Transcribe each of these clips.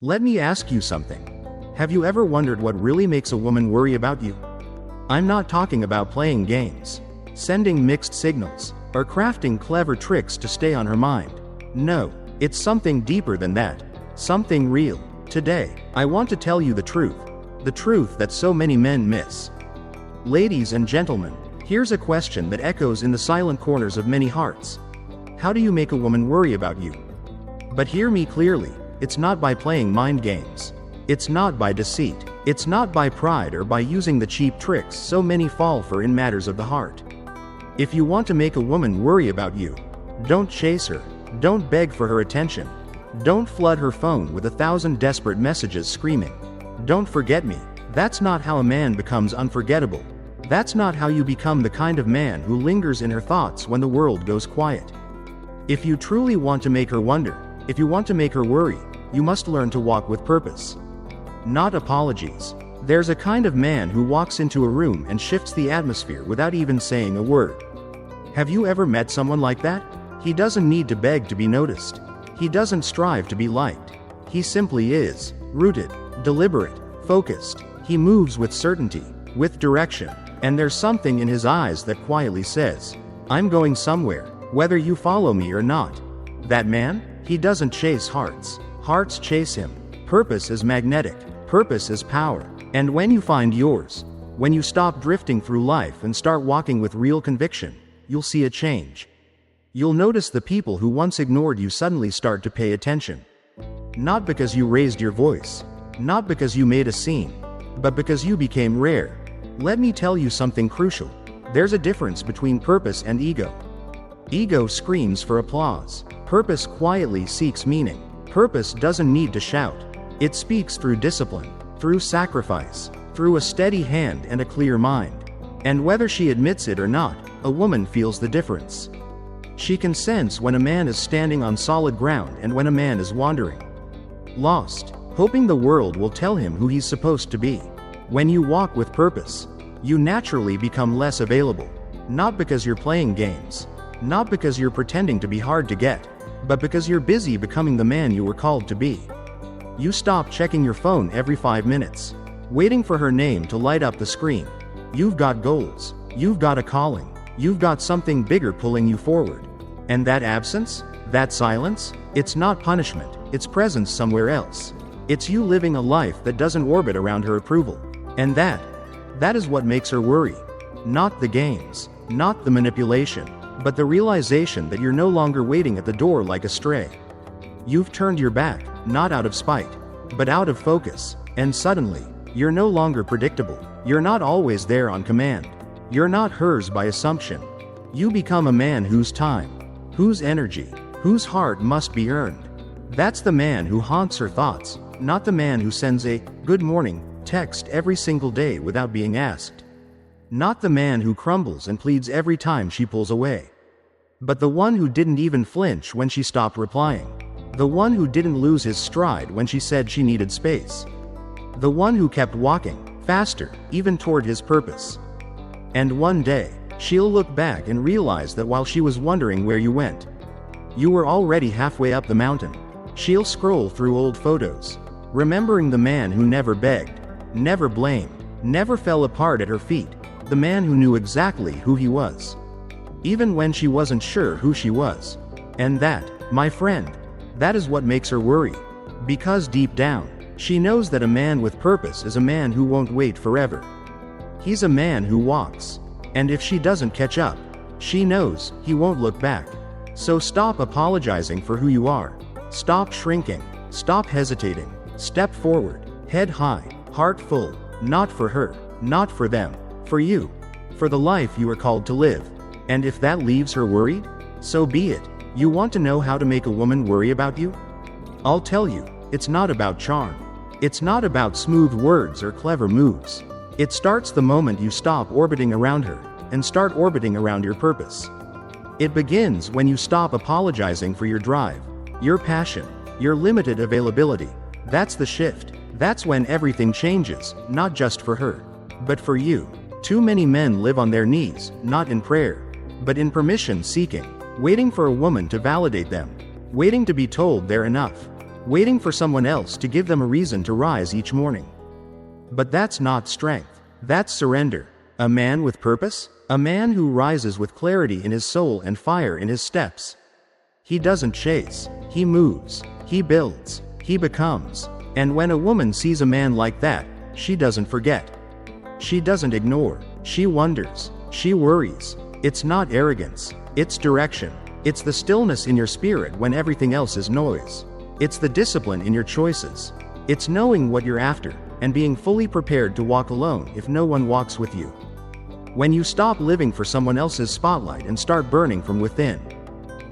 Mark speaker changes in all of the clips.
Speaker 1: Let me ask you something. Have you ever wondered what really makes a woman worry about you? I'm not talking about playing games, sending mixed signals, or crafting clever tricks to stay on her mind. No, it's something deeper than that. Something real. Today, I want to tell you the truth that so many men miss. Ladies and gentlemen, here's a question that echoes in the silent corners of many hearts. How do you make a woman worry about you? But hear me clearly, it's not by playing mind games. It's not by deceit. It's not by pride or by using the cheap tricks so many fall for in matters of the heart. If you want to make a woman worry about you, don't chase her. Don't beg for her attention. Don't flood her phone with 1,000 desperate messages screaming, "Don't forget me." That's not how a man becomes unforgettable. That's not how you become the kind of man who lingers in her thoughts when the world goes quiet. If you truly want to make her wonder, if you want to make her worry, you must learn to walk with purpose. Not apologies. There's a kind of man who walks into a room and shifts the atmosphere without even saying a word. Have you ever met someone like that? He doesn't need to beg to be noticed. He doesn't strive to be liked. He simply is, rooted, deliberate, focused. He moves with certainty, with direction, and there's something in his eyes that quietly says, "I'm going somewhere, whether you follow me or not." That man? He doesn't chase hearts. Hearts chase him. Purpose is magnetic. Purpose is power. And when you find yours, when you stop drifting through life and start walking with real conviction, you'll see a change. You'll notice the people who once ignored you suddenly start to pay attention. Not because you raised your voice, not because you made a scene, but because you became rare. Let me tell you something crucial. There's a difference between purpose and ego. Ego screams for applause. Purpose quietly seeks meaning. Purpose doesn't need to shout. It speaks through discipline, through sacrifice, through a steady hand and a clear mind. And whether she admits it or not, a woman feels the difference. She can sense when a man is standing on solid ground and when a man is wandering, lost, hoping the world will tell him who he's supposed to be. When you walk with purpose, you naturally become less available. Not because you're playing games, not because you're pretending to be hard to get, but because you're busy becoming the man you were called to be. You stop checking your phone every 5 minutes, waiting for her name to light up the screen. You've got goals, you've got a calling, you've got something bigger pulling you forward. And that absence, that silence, it's not punishment, it's presence somewhere else. It's you living a life that doesn't orbit around her approval. And that is what makes her worry. Not the games, not the manipulation, but the realization that you're no longer waiting at the door like a stray. You've turned your back, not out of spite, but out of focus, and suddenly, you're no longer predictable. You're not always there on command. You're not hers by assumption. You become a man whose time, whose energy, whose heart must be earned. That's the man who haunts her thoughts, not the man who sends a "good morning" text every single day without being asked. Not the man who crumbles and pleads every time she pulls away. But the one who didn't even flinch when she stopped replying. The one who didn't lose his stride when she said she needed space. The one who kept walking, faster, even toward his purpose. And one day, she'll look back and realize that while she was wondering where you went, you were already halfway up the mountain. She'll scroll through old photos, remembering the man who never begged, never blamed, never fell apart at her feet. The man who knew exactly who he was, even when she wasn't sure who she was. And that, my friend, that is what makes her worry. Because deep down, she knows that a man with purpose is a man who won't wait forever. He's a man who walks. And if she doesn't catch up, she knows he won't look back. So stop apologizing for who you are. Stop shrinking. Stop hesitating. Step forward, head high, heart full, not for her, not for them, for you, for the life you are called to live. And if that leaves her worried, so be it. You want to know how to make a woman worry about you? I'll tell you, it's not about charm. It's not about smooth words or clever moves. It starts the moment you stop orbiting around her and start orbiting around your purpose. It begins when you stop apologizing for your drive, your passion, your limited availability. That's the shift. That's when everything changes, not just for her, but for you. Too many men live on their knees, not in prayer, but in permission seeking, waiting for a woman to validate them, waiting to be told they're enough. waiting for someone else to give them a reason to rise each morning. But that's not strength. That's surrender. A man with purpose? A man who rises with clarity in his soul and fire in his steps. He doesn't chase. He moves. He builds. He becomes. And when a woman sees a man like that, she doesn't forget. She doesn't ignore. She wonders. She worries. It's not arrogance. It's direction. It's the stillness in your spirit when everything else is noise. It's the discipline in your choices. It's knowing what you're after, and being fully prepared to walk alone if no one walks with you. When you stop living for someone else's spotlight and start burning from within,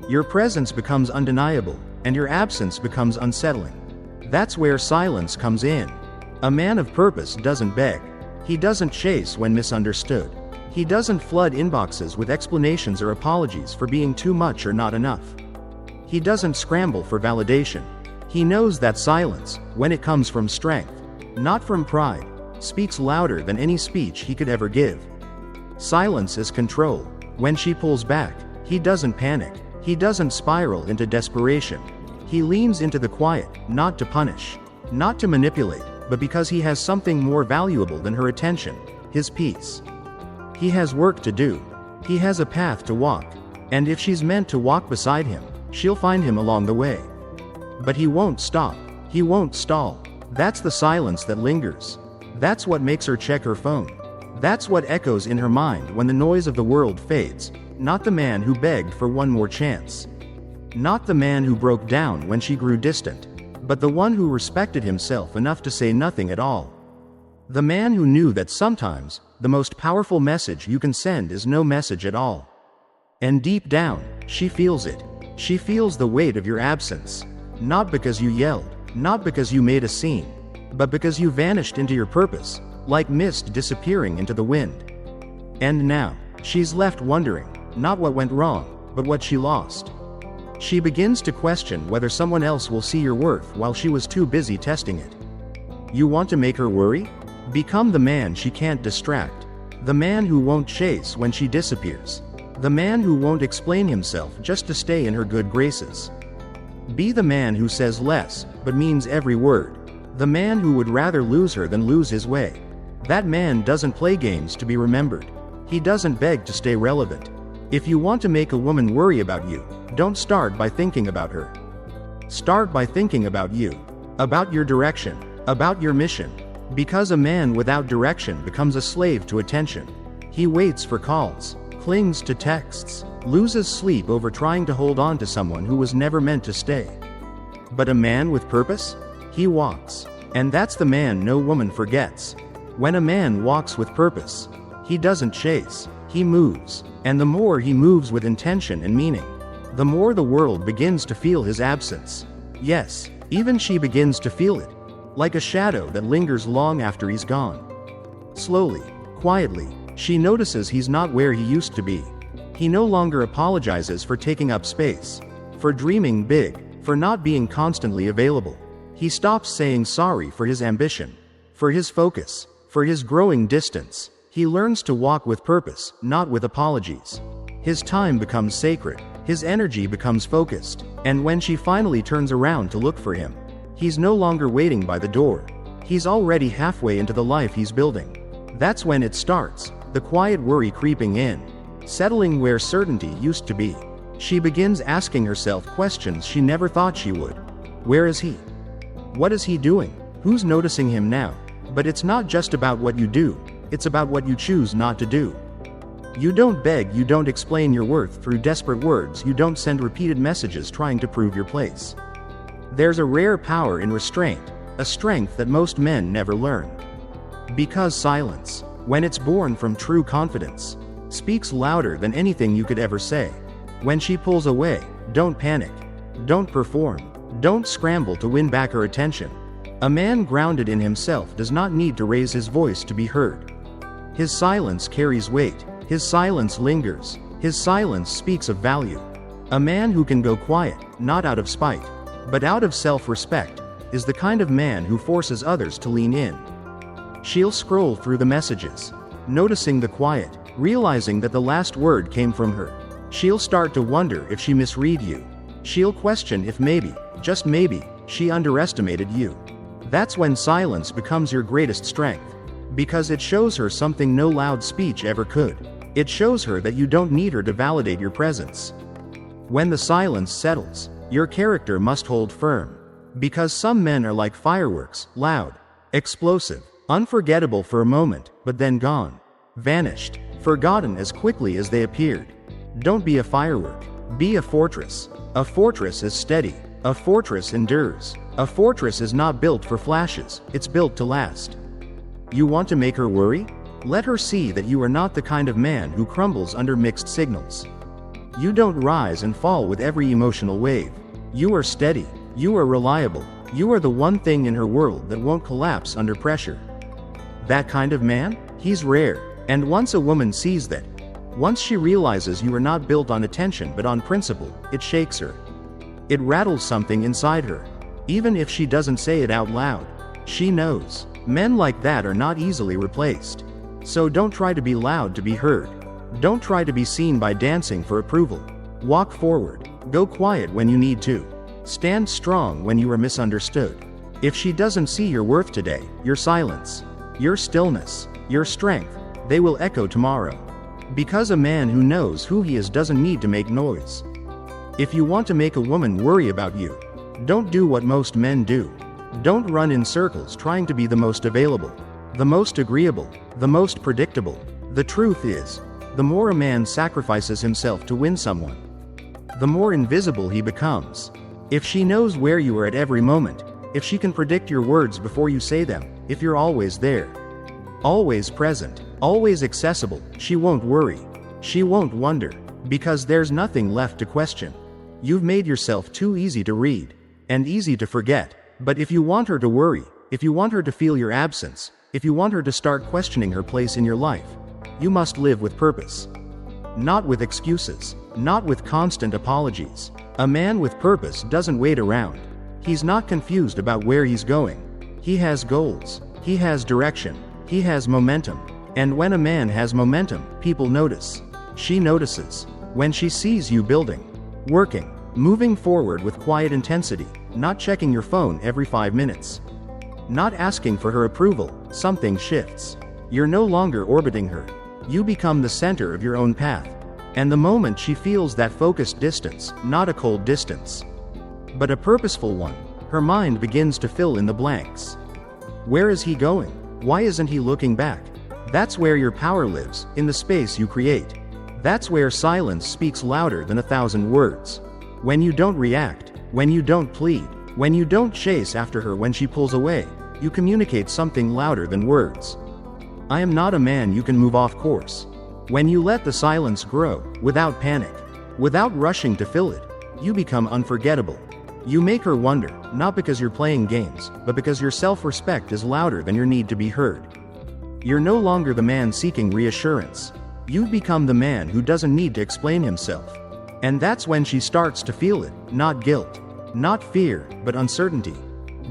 Speaker 1: your presence becomes undeniable, and your absence becomes unsettling. That's where silence comes in. A man of purpose doesn't beg. He doesn't chase when misunderstood. He doesn't flood inboxes with explanations or apologies for being too much or not enough. He doesn't scramble for validation. He knows that silence, when it comes from strength, not from pride, speaks louder than any speech he could ever give. Silence is control. When she pulls back, he doesn't panic. He doesn't spiral into desperation. He leans into the quiet, not to punish, not to manipulate, but because he has something more valuable than her attention, his peace. He has work to do. He has a path to walk. And if she's meant to walk beside him, she'll find him along the way. But he won't stop. He won't stall. That's the silence that lingers. That's what makes her check her phone. That's what echoes in her mind when the noise of the world fades. Not the man who begged for one more chance. Not the man who broke down when she grew distant. But the one who respected himself enough to say nothing at all. The man who knew that sometimes, the most powerful message you can send is no message at all. And deep down, she feels it. She feels the weight of your absence. Not because you yelled, not because you made a scene, but because you vanished into your purpose, like mist disappearing into the wind. And now, she's left wondering, not what went wrong, but what she lost. She begins to question whether someone else will see your worth while she was too busy testing it. You want to make her worry? Become the man she can't distract. The man who won't chase when she disappears. The man who won't explain himself just to stay in her good graces. Be the man who says less, but means every word. The man who would rather lose her than lose his way. That man doesn't play games to be remembered. He doesn't beg to stay relevant. If you want to make a woman worry about you, don't start by thinking about her. Start by thinking about you. About your direction. About your mission. Because a man without direction becomes a slave to attention. He waits for calls, clings to texts, loses sleep over trying to hold on to someone who was never meant to stay. But a man with purpose? He walks. And that's the man no woman forgets. When a man walks with purpose, he doesn't chase, he moves. And the more he moves with intention and meaning, the more the world begins to feel his absence. Yes, even she begins to feel it. Like a shadow that lingers long after he's gone. Slowly, quietly, she notices he's not where he used to be. He no longer apologizes for taking up space, for dreaming big, for not being constantly available. He stops saying sorry for his ambition, for his focus, for his growing distance. He learns to walk with purpose, not with apologies. His time becomes sacred, his energy becomes focused, and when she finally turns around to look for him, he's no longer waiting by the door. He's already halfway into the life he's building. That's when it starts, the quiet worry creeping in, settling where certainty used to be. She begins asking herself questions she never thought she would. Where is he? What is he doing? Who's noticing him now? But it's not just about what you do, it's about what you choose not to do. You don't beg, you don't explain your worth through desperate words, you don't send repeated messages trying to prove your place. There's a rare power in restraint, a strength that most men never learn. Because silence, when it's born from true confidence, speaks louder than anything you could ever say. When she pulls away, don't panic. Don't perform. Don't scramble to win back her attention. A man grounded in himself does not need to raise his voice to be heard. His silence carries weight. His silence lingers. His silence speaks of value. A man who can go quiet, not out of spite, but out of self-respect, is the kind of man who forces others to lean in. She'll scroll through the messages, noticing the quiet, realizing that the last word came from her. She'll start to wonder if she misread you. She'll question if maybe, just maybe, she underestimated you. That's when silence becomes your greatest strength. Because it shows her something no loud speech ever could. It shows her that you don't need her to validate your presence. When the silence settles, your character must hold firm. Because some men are like fireworks, loud, explosive, unforgettable for a moment, but then gone. Vanished, forgotten as quickly as they appeared. Don't be a firework. Be a fortress. A fortress is steady. A fortress endures. A fortress is not built for flashes, it's built to last. You want to make her worry? Let her see that you are not the kind of man who crumbles under mixed signals. You don't rise and fall with every emotional wave. You are steady. You are reliable. You are the one thing in her world that won't collapse under pressure. That kind of man? He's rare. And once a woman sees that, once she realizes you are not built on attention but on principle, it shakes her. It rattles something inside her. Even if she doesn't say it out loud, she knows. Men like that are not easily replaced. So don't try to be loud to be heard. Don't try to be seen by dancing for approval. Walk forward. Go quiet when you need to. Stand strong when you are misunderstood. If she doesn't see your worth today, your silence, your stillness, your strength, they will echo tomorrow. Because a man who knows who he is doesn't need to make noise. If you want to make a woman worry about you, don't do what most men do. Don't run in circles trying to be the most available, the most agreeable, the most predictable. The truth is, the more a man sacrifices himself to win someone, the more invisible he becomes. If she knows where you are at every moment, if she can predict your words before you say them, if you're always there, always present, always accessible, she won't worry. She won't wonder, because there's nothing left to question. You've made yourself too easy to read, and easy to forget. But if you want her to worry, if you want her to feel your absence, if you want her to start questioning her place in your life, you must live with purpose. Not with excuses, not with constant apologies. A man with purpose doesn't wait around. He's not confused about where he's going. He has goals. He has direction. He has momentum. And when a man has momentum, people notice. She notices. When she sees you building, working, moving forward with quiet intensity, not checking your phone every 5 minutes, not asking for her approval, something shifts. You're no longer orbiting her. You become the center of your own path. And the moment she feels that focused distance, not a cold distance, but a purposeful one, her mind begins to fill in the blanks. Where is he going? Why isn't he looking back? That's where your power lives, in the space you create. That's where silence speaks louder than 1,000 words. When you don't react, when you don't plead, when you don't chase after her when she pulls away, you communicate something louder than words. I am not a man you can move off course. When you let the silence grow, without panic, without rushing to fill it, you become unforgettable. You make her wonder, not because you're playing games, but because your self-respect is louder than your need to be heard. You're no longer the man seeking reassurance. You've become the man who doesn't need to explain himself. And that's when she starts to feel it, not guilt, not fear, but uncertainty.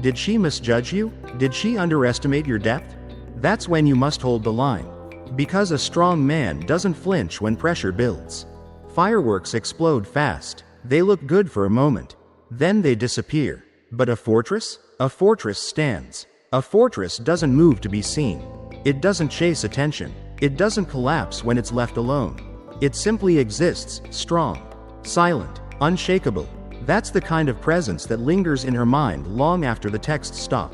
Speaker 1: Did she misjudge you? Did she underestimate your depth? That's when you must hold the line. Because a strong man doesn't flinch when pressure builds. Fireworks explode fast. They look good for a moment. Then they disappear. But a fortress? A fortress stands. A fortress doesn't move to be seen. It doesn't chase attention. It doesn't collapse when it's left alone. It simply exists, strong, silent, unshakable. That's the kind of presence that lingers in her mind long after the texts stop.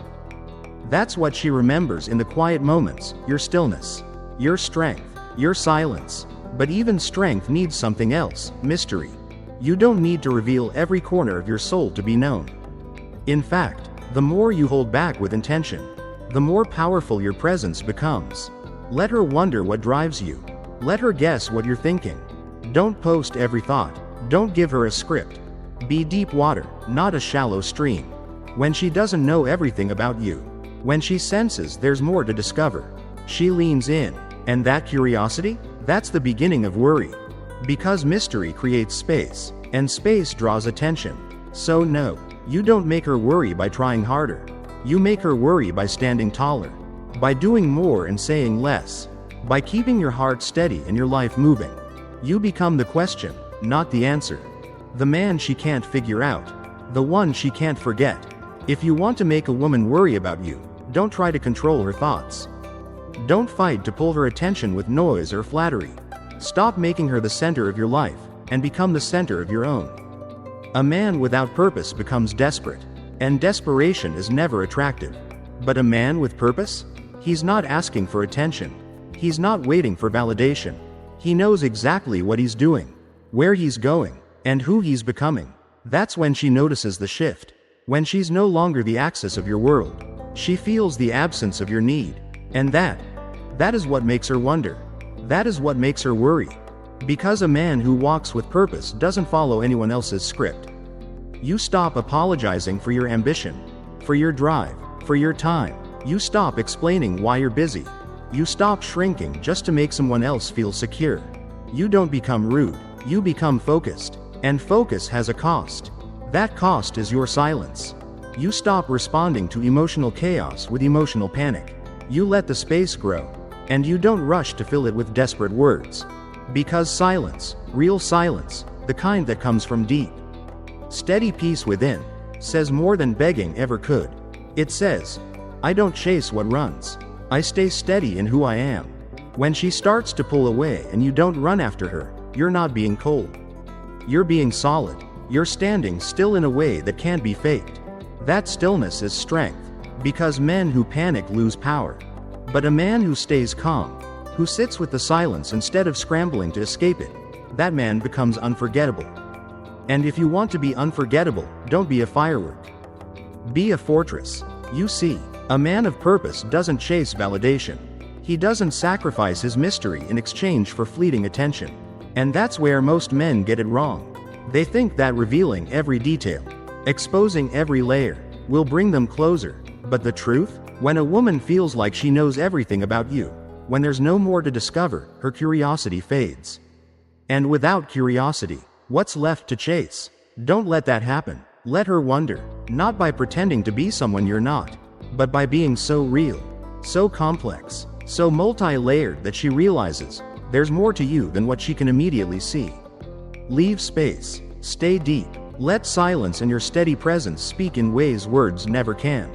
Speaker 1: That's what she remembers in the quiet moments, your stillness, your strength, your silence. But even strength needs something else, mystery. You don't need to reveal every corner of your soul to be known. In fact, the more you hold back with intention, the more powerful your presence becomes. Let her wonder what drives you. Let her guess what you're thinking. Don't post every thought. Don't give her a script. Be deep water, not a shallow stream. When she doesn't know everything about you, when she senses there's more to discover, she leans in. And that curiosity? That's the beginning of worry. Because mystery creates space, and space draws attention. So no, you don't make her worry by trying harder. You make her worry by standing taller, by doing more and saying less, by keeping your heart steady and your life moving. You become the question, not the answer. The man she can't figure out, the one she can't forget, If you want to make a woman worry about you, don't try to control her thoughts. Don't fight to pull her attention with noise or flattery. Stop making her the center of your life, and become the center of your own. A man without purpose becomes desperate, and desperation is never attractive. But a man with purpose? He's not asking for attention. He's not waiting for validation. He knows exactly what he's doing, where he's going, and who he's becoming. That's when she notices the shift. When she's no longer the axis of your world, she feels the absence of your need. And that is what makes her wonder. That is what makes her worry. Because a man who walks with purpose doesn't follow anyone else's script. You stop apologizing for your ambition, for your drive, for your time. You stop explaining why you're busy. You stop shrinking just to make someone else feel secure. You don't become rude, you become focused. And focus has a cost. That cost is your silence. You stop responding to emotional chaos with emotional panic. You let the space grow, and you don't rush to fill it with desperate words. Because silence, real silence, the kind that comes from deep, steady peace within, says more than begging ever could. It says, I don't chase what runs. I stay steady in who I am. When she starts to pull away and you don't run after her, you're not being cold. You're being solid. You're standing still in a way that can't be faked. That stillness is strength, because men who panic lose power. But a man who stays calm, who sits with the silence instead of scrambling to escape it, that man becomes unforgettable. And if you want to be unforgettable, don't be a firework. Be a fortress. You see, a man of purpose doesn't chase validation. He doesn't sacrifice his mystery in exchange for fleeting attention. And that's where most men get it wrong. They think that revealing every detail, exposing every layer, will bring them closer. But the truth? When a woman feels like she knows everything about you, when there's no more to discover, her curiosity fades. And without curiosity, what's left to chase? Don't let that happen. Let her wonder, not by pretending to be someone you're not, but by being so real, so complex, so multi-layered that she realizes there's more to you than what she can immediately see. Leave space. Stay deep. Let silence and your steady presence speak in ways words never can.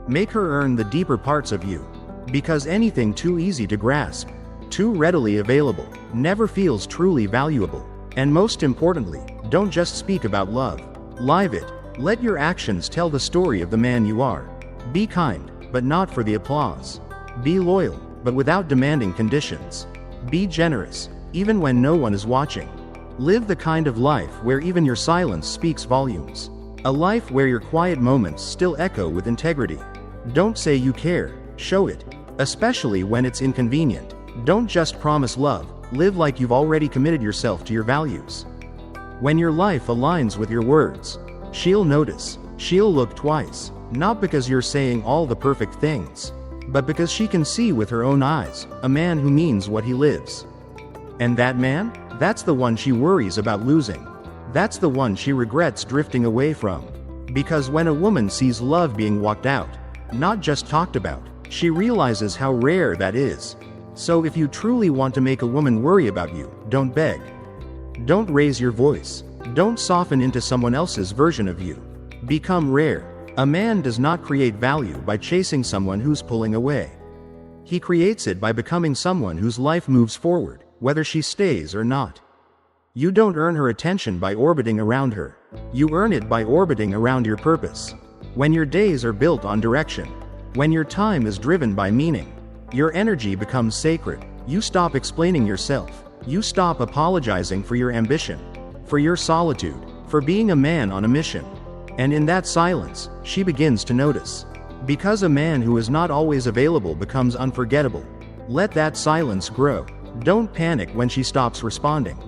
Speaker 1: Make her earn the deeper parts of you. Because anything too easy to grasp, too readily available, never feels truly valuable. And most importantly, don't just speak about love. Live it. Let your actions tell the story of the man you are. Be kind, but not for the applause. Be loyal, but without demanding conditions. Be generous, even when no one is watching. Live the kind of life where even your silence speaks volumes. A life where your quiet moments still echo with integrity. Don't say you care, show it. Especially when it's inconvenient. Don't just promise love, live like you've already committed yourself to your values. When your life aligns with your words, she'll notice, she'll look twice, not because you're saying all the perfect things, but because she can see with her own eyes, a man who means what he lives. And that man? That's the one she worries about losing. That's the one she regrets drifting away from. Because when a woman sees love being walked out, not just talked about, she realizes how rare that is. So if you truly want to make a woman worry about you, don't beg. Don't raise your voice. Don't soften into someone else's version of you. Become rare. A man does not create value by chasing someone who's pulling away. He creates it by becoming someone whose life moves forward, whether she stays or not. You don't earn her attention by orbiting around her. You earn it by orbiting around your purpose. When your days are built on direction, when your time is driven by meaning, your energy becomes sacred. You stop explaining yourself. You stop apologizing for your ambition, for your solitude, for being a man on a mission. And in that silence, she begins to notice. Because a man who is not always available becomes unforgettable. Let that silence grow. Don't panic when she stops responding.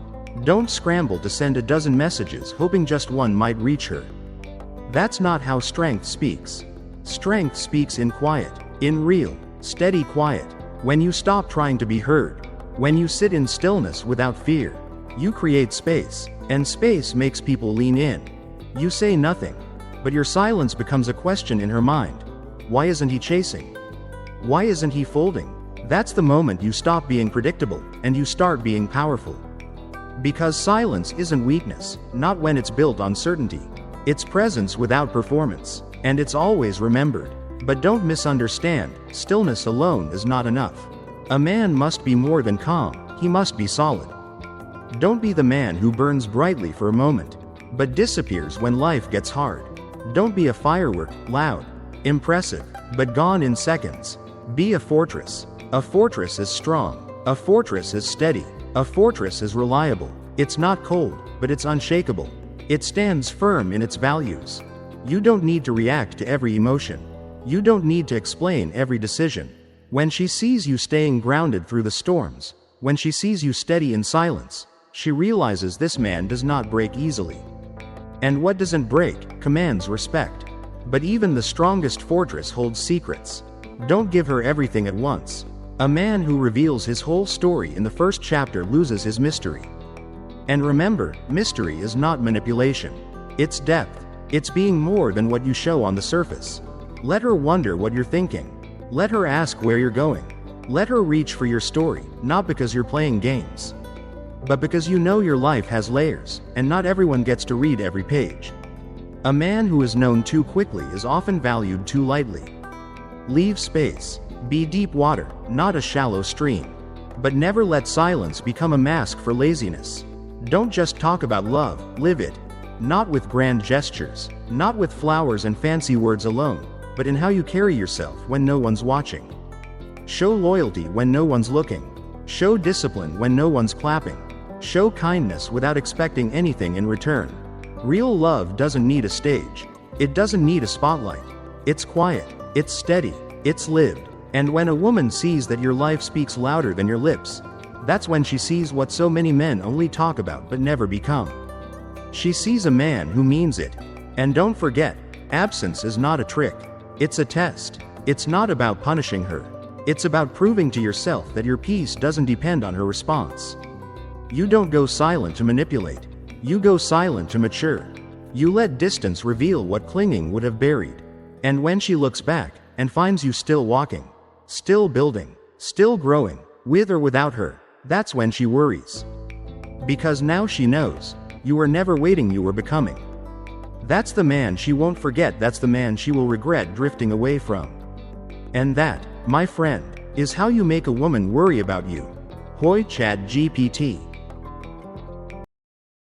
Speaker 1: Don't scramble to send a dozen messages hoping just one might reach her. That's not how strength speaks. Strength speaks in quiet, in real, steady quiet. When you stop trying to be heard, when you sit in stillness without fear, you create space, and space makes people lean in. You say nothing, but your silence becomes a question in her mind. Why isn't he chasing? Why isn't he folding? That's the moment you stop being predictable, and you start being powerful. Because silence isn't weakness, not when it's built on certainty. It's presence without performance. And it's always remembered. But don't misunderstand, stillness alone is not enough. A man must be more than calm, he must be solid. Don't be the man who burns brightly for a moment, but disappears when life gets hard. Don't be a firework, loud, impressive, but gone in seconds. Be a fortress. A fortress is strong. A fortress is steady. A fortress is reliable. It's not cold, but it's unshakable. It stands firm in its values. You don't need to react to every emotion. You don't need to explain every decision. When she sees you staying grounded through the storms, when she sees you steady in silence, she realizes this man does not break easily. And what doesn't break commands respect. But even the strongest fortress holds secrets. Don't give her everything at once. A man who reveals his whole story in the first chapter loses his mystery. And remember, mystery is not manipulation. It's depth. It's being more than what you show on the surface. Let her wonder what you're thinking. Let her ask where you're going. Let her reach for your story, not because you're playing games, but because you know your life has layers, and not everyone gets to read every page. A man who is known too quickly is often valued too lightly. Leave space. Be deep water, not a shallow stream. But never let silence become a mask for laziness. Don't just talk about love, live it. Not with grand gestures, not with flowers and fancy words alone, but in how you carry yourself when no one's watching. Show loyalty when no one's looking. Show discipline when no one's clapping. Show kindness without expecting anything in return. Real love doesn't need a stage. It doesn't need a spotlight. It's quiet, it's steady, it's lived. And when a woman sees that your life speaks louder than your lips, that's when she sees what so many men only talk about but never become. She sees a man who means it. And don't forget, absence is not a trick. It's a test. It's not about punishing her. It's about proving to yourself that your peace doesn't depend on her response. You don't go silent to manipulate. You go silent to mature. You let distance reveal what clinging would have buried. And when she looks back and finds you still walking, still building, still growing, with or without her, that's when she worries. Because now she knows, you were never waiting, you were becoming. That's the man she won't forget, that's the man she will regret drifting away from. And that, my friend, is how you make a woman worry about you. Hoi Chat GPT.